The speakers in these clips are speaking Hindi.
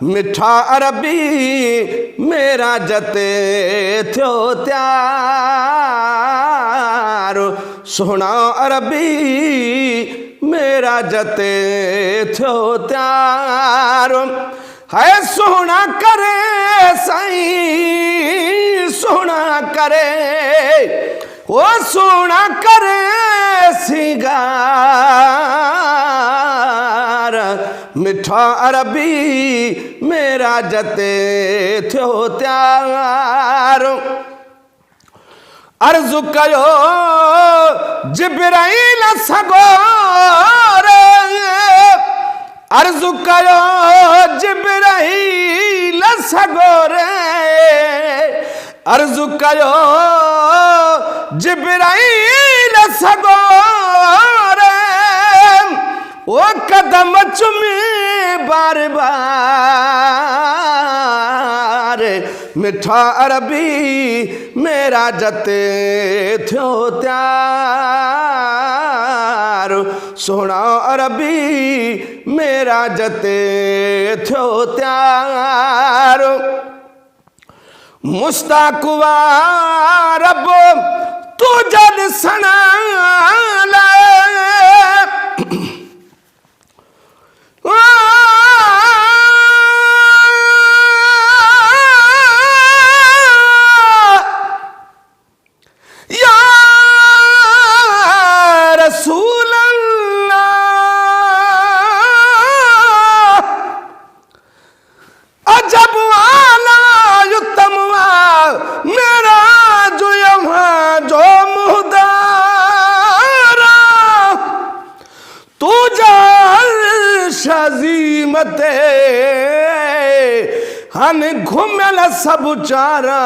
मिठा अरबी मेरा जते थियो त्यार सोहना अरबी मेरा जते थियो त्यार है सोहना करे साईं सोहना करे ओ सोहना करे सिंगार मिठा अरबी मेरा जते थियो त्यार अर्ज़ु कयो जिब्राईल सगोर अर्ज़ु कयो जिब्राईल सगोर अर्ज़ु कयो जिब्राईल सगोर ओ कदम चुमे बार बार मिठा अरबी मेरा जते थियो त्यार सोहना अरबी मेरा जते थियो त्यार मुश्ताक रब तू जद सना हन घुमल सब चारा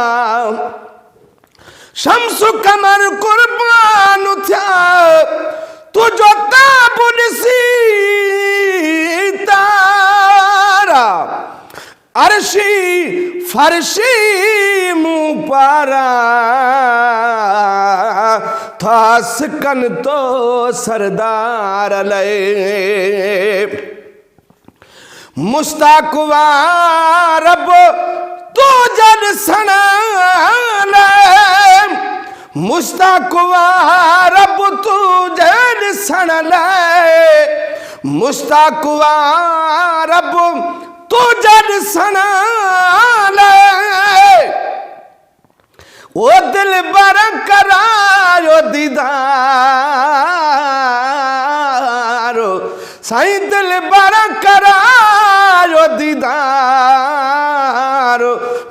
शम्सु कमर कुर्बान थिया तुझो ताबुन सी तारा अर्शी फरशी मुँह पारा था सिकन तो सरदार लय मुश्ताक रब तू जद सना मुश्ताक रब तू जद सना मुश्ताक रब तू जद सना ओ दिल बर करायो दीदारो साईं दिल बर करायो दीदारो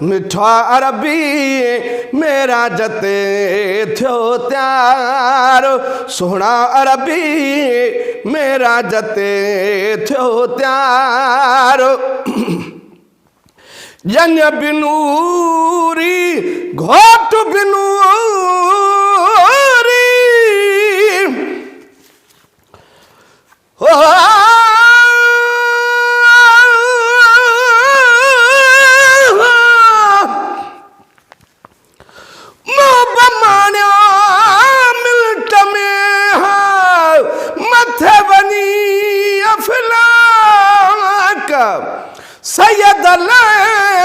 मिठा अरबी मेरा जते थियो त्यारो सोहना अरबी मेरा जते थियो त्यारो जन बिनूरी घोट बिनूरी हो मिलट में मथे बनी अफलाक सैयद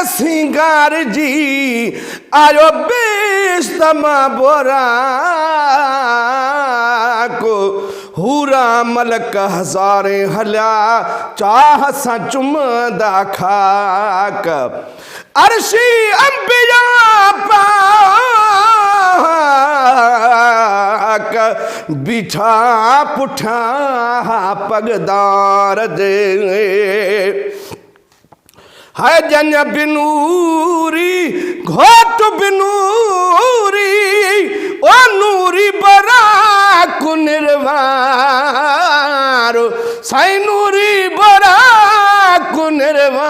सिंगार जी आयो बेस्तमा बोरा को हूरा मलक हज़ारे हलिया चाह सा चुमदा खाक अर्शी अंबिया पाक बिठा पुठा पगदार दे है जन बिनूरी घोट बिनूरी ओ नूरी बरा कुनिर्वारो साई नूरी बरा कुनिर्वारो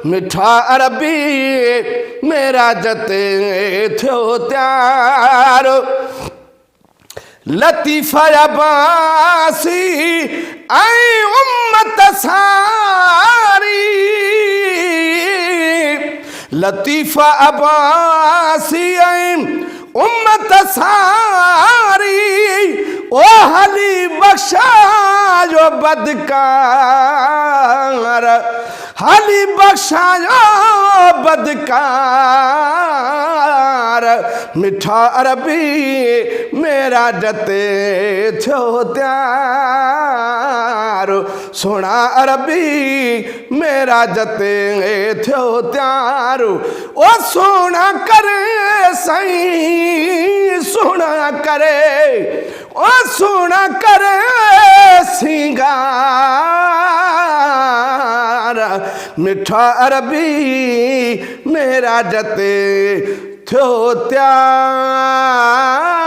मिठा अरबी मेरा जते थियो त्यारो लतीफ़ा अब्बासी आई उम्मत सारी लतीफ़ा अब्बासी आई उम्मत सारी ओ ओ हली बख्शा जो बदकार, हली बख्शा जो बदकार, मिठा अरबी मेरा जते थो त्यार, सोना अरबी मेरा जते थो त्यार। ओ सोना करे सही सोना करे, ओ सोना करे सिंगार, मिठा अरबी मेरा जते थो त्यार।